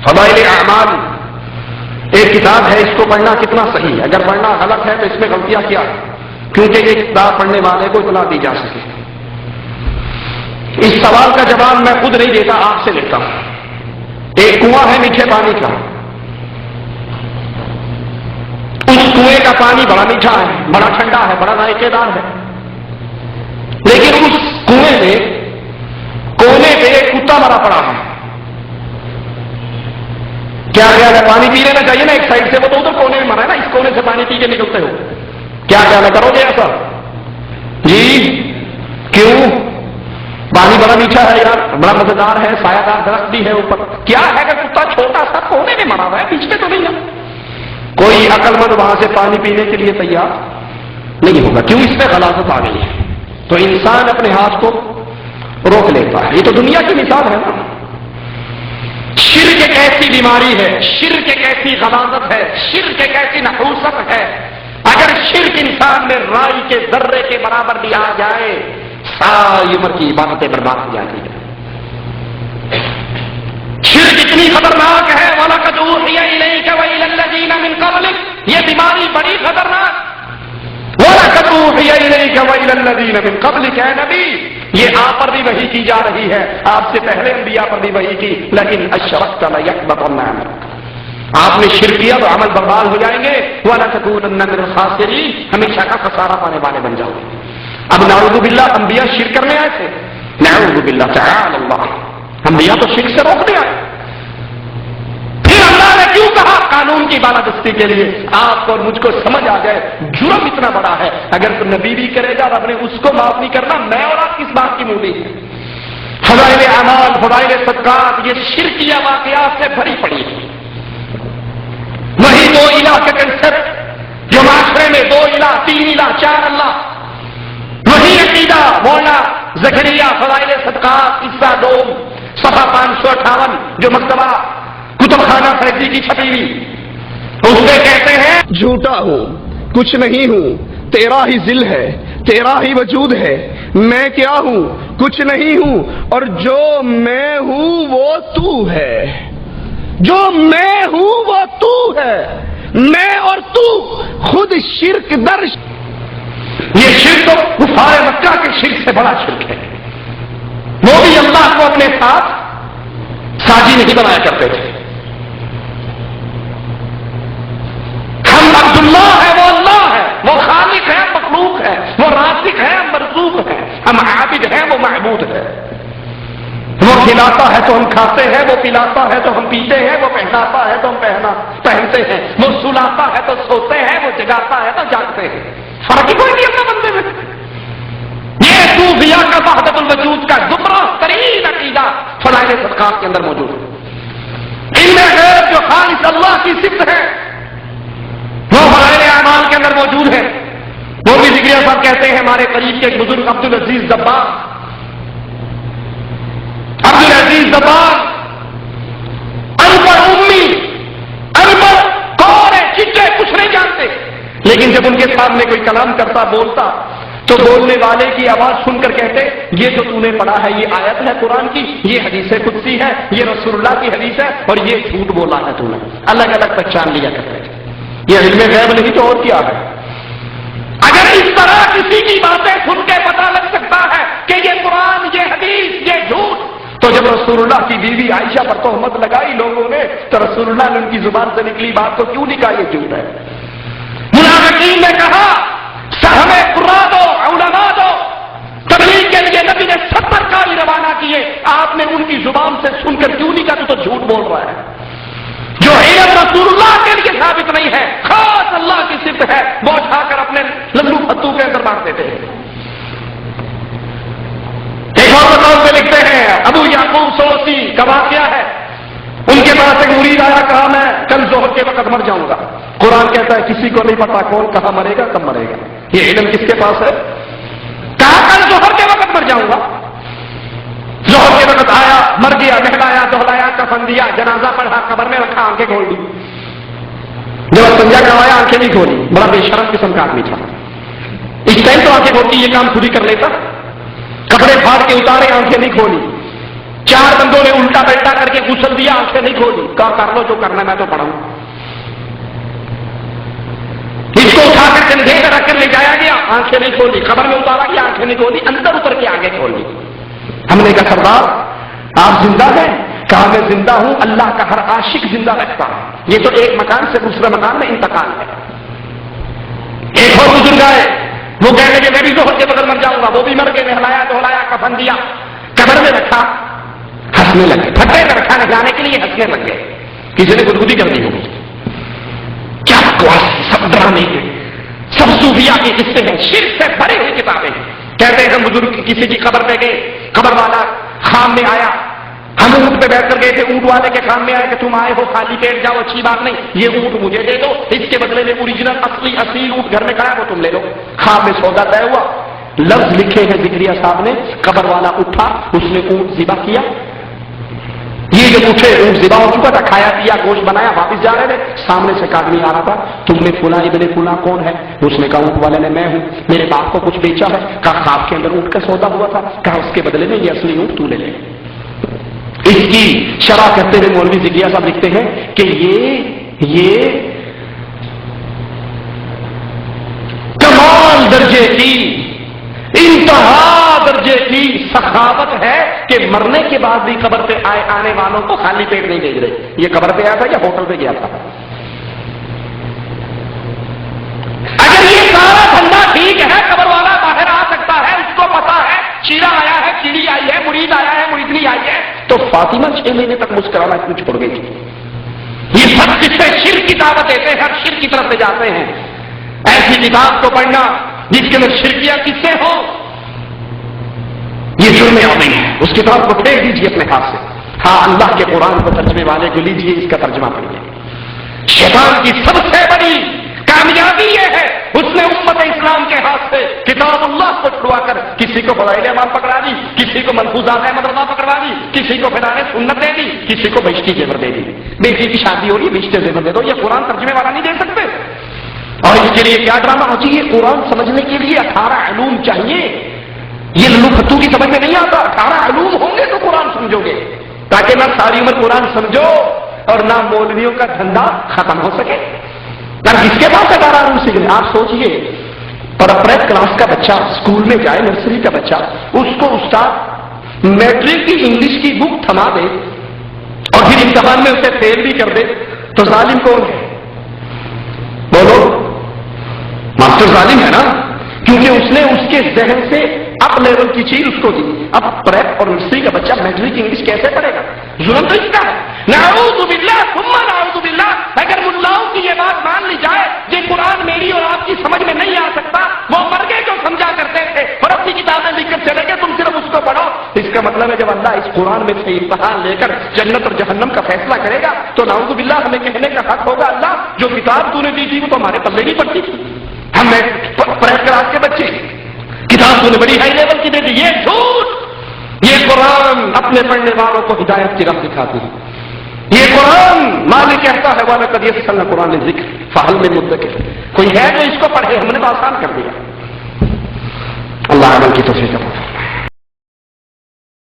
فضائل اعمال ایک کتاب ہے، اس کو پڑھنا کتنا صحیح ہے؟ اگر پڑھنا غلط ہے تو اس میں غلطیاں کیا ہے؟ کیونکہ یہ کتاب پڑھنے والے کو اطلاع دی جا سکے۔ اس سوال کا جواب میں خود نہیں دیتا، آپ سے لیتا ہوں۔ ایک کنواں ہے میٹھے پانی کا، اس کنویں کا پانی بڑا میٹھا ہے، بڑا ٹھنڈا ہے، بڑا ذائقے دار ہے، لیکن اس کنویں میں کونے پہ ایک کتا مرا پڑا ہے۔ کیا ہے؟ پانی پی لینا چاہیے نا ایک سائڈ سے، وہ تو ادھر کونے میں مرا ہے نا، اس کونے سے پانی پی کے نکلتے ہو، کیا کہنا کرو گے ایسا؟ جی کیوں؟ پانی بڑا میٹھا ہے یار، بڑا مزیدار ہے، سایہ دار درخت بھی ہے اوپر، کیا ہے کہ کتا چھوٹا سا کونے میں مرا ہوا ہے، پیچھے تو نہیں ہے۔ کوئی عقل مند وہاں سے پانی پینے کے لیے تیار نہیں ہوگا، کیوں؟ اس میں غلاظت آ گئی ہے۔ تو انسان اپنے ہاتھ کو روک لیتا ہے۔ یہ تو دنیا کی مثال ہے نا۔ شرک ایک ایسی بیماری ہے، شرک ایک ایسی غلاظت ہے، شرک ایک ایسی نحوست ہے، اگر شرک انسان میں رائی کے ذرے کے برابر بھی آ جائے، ساری عمر کی عبادتیں برباد ہو جاتی ہیں۔ شرک اتنی خطرناک ہے، وَلَقَدْ أُوحِيَ إِلَيْكَ وَإِلَى الَّذِينَ مِن قَبْلِكَ، یہ بیماری بڑی خطرناک۔ وَلَقَدْ أُوحِيَ إِلَيْكَ وَإِلَى الَّذِينَ مِن قَبْلِكَ، اے نبی یہ آپ پر بھی وحی کی جا رہی ہے، آپ سے پہلے انبیاء پر بھی وحی کی، لیکن أَشْرَكْتَ لَيَحْبَطَنَّ عَمَلُكَ، آپ نے شرک کیا تو عمل برباد ہو جائیں گے، وَلَتَكُونَنَّ مِنَ الْخَاسِرِينَ، ہمیشہ کا خسارہ پانے والے بن جاؤ گے۔ اب نعوذ باللہ انبیاء شرک کرنے آئے تھے، نعوذ باللہ تعالی اللہ، انبیاء تو شرک سے روکنے آئے۔ پھر اللہ نے کیوں کہا قانون کی بالادستی کے لیے؟ آپ کو اور مجھ کو سمجھ آ جائے جرم اتنا بڑا ہے، اگر تو نبی بھی کرے گا رب نے اس کو معاف نہیں کرنا، میں اور آپ کس بات کی مولی ہے؟ فضائل اعمال، فضائل صدقات، یہ شرکیہ واقعات سے بھری پڑی ہے۔ وہی دو الہ کا کنسپٹ جو معاشرے میں دو الہ، تین الہ، چار اللہ، وہی عقیدہ مولانا زکریا فضائل صدقات حصہ 2 صفحہ 558 جو مکتبہ کتب خانہ فیضی کی چھپی ہوئی، اس میں کہتے ہیں جھوٹا ہوں، کچھ نہیں ہوں، تیرا ہی ذل ہے، تیرا ہی وجود ہے، میں کیا ہوں، کچھ نہیں ہوں، اور جو میں ہوں وہ تو ہے، جو میں ہوں وہ تو ہے، میں اور تو خود شرک در یہ شرک تو کفار مکہ کے شرک سے بڑا شرک ہے۔ وہ بھی اللہ کو اپنے ساتھ ساجی نہیں بنایا کرتے تھے۔ ہم عبداللہ ہے، وہ اللہ ہے، وہ خالق ہے، مخلوق ہے، وہ رازق ہے، مرزوق ہے، ہم عابد ہیں، وہ معبود ہے۔ وہ کھلاتا ہے تو ہم کھاتے ہیں، وہ پلاتا ہے تو ہم پیتے ہیں، وہ پہناتا ہے تو ہم پہنتے ہیں، وہ سلاتا ہے تو سوتے ہیں، وہ جگاتا ہے تو جاگتے ہیں۔ فرق ہی کوئی نہیں اپنا بندے میں۔ یہ صوفیاء کا وحدت الوجود کا گمراہ ترین عقیدہ فضائل صدقات کے اندر موجود ہے۔ علم غیب جو خالص اللہ کی صفت ہے وہ فضائل اعمال کے اندر موجود ہے۔ وہ بھی ذکریہ صاحب کہتے ہیں، ہمارے قریب کے ایک بزرگ عبدالعزیز دباغ ان پر امی، ان پر کورے چچے کچھ نہیں جانتے، لیکن جب ان کے سامنے کوئی کلام کرتا بولتا تو بولنے والے کی آواز سن کر کہتے یہ جو تو نے پڑھا ہے یہ آیت ہے قرآن کی، یہ حدیث قدسی ہے، یہ رسول اللہ کی حدیث ہے، اور یہ جھوٹ بولا ہے تو نے۔ الگ الگ پہچان لیا کرتے تھے۔ یہ علم غیب نہیں تو اور کیا ہے؟ اگر اس طرح کسی کی باتیں سن کے پتہ لگ سکتا ہے کہ یہ قرآن، یہ حدیث، یہ جھوٹ، تو جب رسول اللہ کی بیوی عائشہ پر تہمت لگائی لوگوں نے تو رسول اللہ نے ان کی زبان سے نکلی بات کو کیوں نہیں کہا یہ جھوٹ ہے؟ منافقین نے کہا ہمیں قرآن دو، علماء دو، تبلیغ کے لیے نبی نے 70 قاری روانہ کیے، آپ نے ان کی زبان سے سن کر کیوں نہیں کہا تو جھوٹ بول رہا ہے؟ جو علم رسول اللہ کے لیے ثابت نہیں ہے، خاص اللہ کی صفت ہے، وہ اٹھا کر اپنے للو پھتو کے اندر مار دیتے ہیں۔ ایک اور مقام پہ لکھتے ہیں، ابو یعقوب سوسی کا واقعہ ہے، ان کے پاس ایک مرید آیا، کہا میں کل ظہر کے وقت مر جاؤں گا۔ قرآن کہتا ہے کسی کو نہیں پتا کون کہاں مرے گا، کب مرے گا، یہ علم کس کے پاس ہے؟ کہا کل ظہر کے وقت مر جاؤں گا۔ ظہر کے وقت آیا، مر گیا، نہلایا دہلایا، کفن دیا، جنازہ پڑھا، قبر میں رکھا، آنکھیں کھول دی۔ جب سنجا کروایا آنکھیں نہیں کھولی، بڑا بے شرم قسم کا آدمی تھا۔ اس ٹائم تو آنکھیں کھولتی، یہ کام خود ہی کر لیتا، کپڑے پھاڑ کے اتارے، آنکھیں نہیں کھولی۔ 4 بندوں نے الٹا پلٹا کر کے غسل دیا, آنکھیں نہیں کھولی, کہا کر لو جو کرنا میں تو پڑھوں. اس کو اٹھا کر کندھے پہ رکھ کر لے جایا گیا, آنکھیں نہیں کھولی, قبر میں اتارا گیا, آنکھیں نہیں کھولی, اندر اتر کے آگے کھولی. ہم نے کہا سردار آپ زندہ ہیں؟ کہا میں زندہ ہوں, اللہ کا ہر عاشق زندہ رہتا ہے. یہ تو ایک مکان سے دوسرے مکان میں انتقال ہے. ایک اور بزرگ آئے, وہ کہنے لگے میں بھی ظہر کے بغیر مر جاؤں گا. وہ بھی مر گئے, نہلایا دہلایا, کفن دیا, قبر میں رکھا, ہنسنے لگے. پھٹے میں رکھا نہ جانے کے لیے ہنسنے لگ گئے. کسی نے گدگدی کر دی ہوگی. کیا سب ڈرانے کے, سب صوفیاء کے قصے ہیں, شرک سے بھری ہوئی کتابیں. کہتے ہیں ہم بزرگ کسی کی قبر پہ گئے, قبر والا خام میں آیا, ہم اونٹ پہ بیٹھ کر گئے تھے, اونٹ والے کے خام میں آئے کہ تم آئے ہو خالی پیٹ جاؤ, اچھی بات نہیں, یہ اونٹ مجھے دے دو, اس کے بدلے میں اوریجنل اصلی اصیل اونٹ گھر میں کھڑا ہے وہ تم لے لو. خام میں سودا طے ہوا, لفظ لکھے ہیں ذکریہ صاحب نے, قبر والا اٹھا, اس نے اونٹ ذبح کیا. یہ جو اٹھے اونٹ ذبح ہو چکا تھا, کھایا پیا, گوشت بنایا, واپس جا رہے تھے, سامنے سے ایک آدمی آ رہا تھا, تم میں فلاں ابن فلاں کون ہے؟ اس نے کہا اونٹ والے نے میں ہوں, میرے باپ کو کچھ بیچا ہے. کہا خواب کے اندر اونٹ کا سودا ہوا تھا. کہا اس کے بدلے میں یہ اصلی اونٹ تو لے لے. اس کی شرح کرتے ہوئے مولوی ذکریہ صاحب لکھتے ہیں کہ یہ کمال درجے کی, انتہا درجے کی سخاوت ہے کہ مرنے کے بعد بھی قبر پہ آنے والوں کو خالی پیٹ نہیں بھیج رہے. یہ قبر پہ آیا تھا یا ہوٹل پہ گیا تھا؟ اگر یہ سارا دھندا ٹھیک ہے, قبر والا باہر آ سکتا ہے, اس کو پتا ہے چیڑا آیا ہے, چیڑی آئی ہے, مرید آیا ہے, مریدنی آئی ہے, تو فاطمہ 6 مہینے تک مسکرانا کیوں چھوڑ گئی تھی؟ یہ سب کس سے شرک کی دعوت دیتے ہیں, ہر شرک کی طرف سے جاتے ہیں. ایسی کتاب کو پڑھنا جس کے اندر شرکیاں قصے ہو, یہ جرم عظیم ہے. اس کتاب کو پھینک دیجیے اپنے ہاتھ سے. ہاں, اللہ کے قرآن کو ترجمے والے کو لیجیے, اس کا ترجمہ پڑھیے. شیطان کی سب سے بڑی کامیابی یہ ہے, اس نے امت اسلام کے ہاتھ سے کتاب اللہ کو چھڑوا کر کسی کو فضائل اعمال پکڑا دی, کسی کو ملفوظات مدرسہ پکڑوا دی, کسی کو فضائل سنت دے دی, کسی کو بہشتی زیور دے دی. بیٹی کی شادی ہو رہی, بہشتی زیور دے دو. یہ قرآن ترجمے والا نہیں دے سکتے. اور اس کے لیے کیا ڈرامہ ہو چاہیے؟ قرآن سمجھنے کے لیے 18 علوم چاہیے. یہ للو پھتو کی سمجھ میں نہیں آتا. 18 علوم ہوں گے تو قرآن سمجھو گے, تاکہ نہ ساری عمر قرآن سمجھو اور نہ مولویوں کا دھندا ختم ہو سکے. کس کے پاس 18 علوم سیکھنے؟ آپ سوچئے, پریپ کلاس کا بچہ اسکول میں جائے, نرسری کا بچہ, اس کو استاد میٹرک کی انگلش کی بک تھما دے اور پھر امتحان میں اسے فیل بھی کر دے, تو ظالم کون ہے؟ بولو, ماسٹر ظالم ہے نا, کیونکہ اس نے اس کے ذہن سے اپ لیول کی چیز اس کو دی. اب پریپ اور نرسری کا بچہ میٹرک کی انگلش کیسے پڑھے گا؟ ظلم تو اس کا ہے. نعوذ باللہ ثم نعوذ باللہ. اگر ملاؤں کی یہ بات مان لی جائے, یہ قرآن میری اور آپ کی سمجھ میں نہیں آ سکتا, وہ مر گئے جو سمجھا کرتے تھے اور اپنی کتابیں لکھ کر چلے گئے, تم صرف اس کو پڑھو. اس کا مطلب ہے جب اللہ اس قرآن میں سے امتحان لے کر جنت اور جہنم کا فیصلہ کرے گا, تو نعوذ باللہ ہمیں کہنے کا حق ہوگا, اللہ جو کتاب تو نے دی تھی وہ تو ہمارے پلے نہیں پڑتی تھی, ہم پریپ کلاس کے بچے, کتاب تو نے بڑی ہائی لیول کی دے دی. یہ جھوٹ. یہ قرآن اپنے پڑھنے والوں کو ہدایت کی راہ دکھاتی ہے. یہ قرآن مالک کہتا ہے وَلَقَدْ يَسَّرْنَا الْقُرْآنَ لِلذِّكْرِ فَهَلْ مِن مُدَّكِرٍ. کوئی ہے جو اس کو پڑھے؟ ہم نے تو آسان کر دیا. اللہ عمل کی توفیق عطا فرمائے.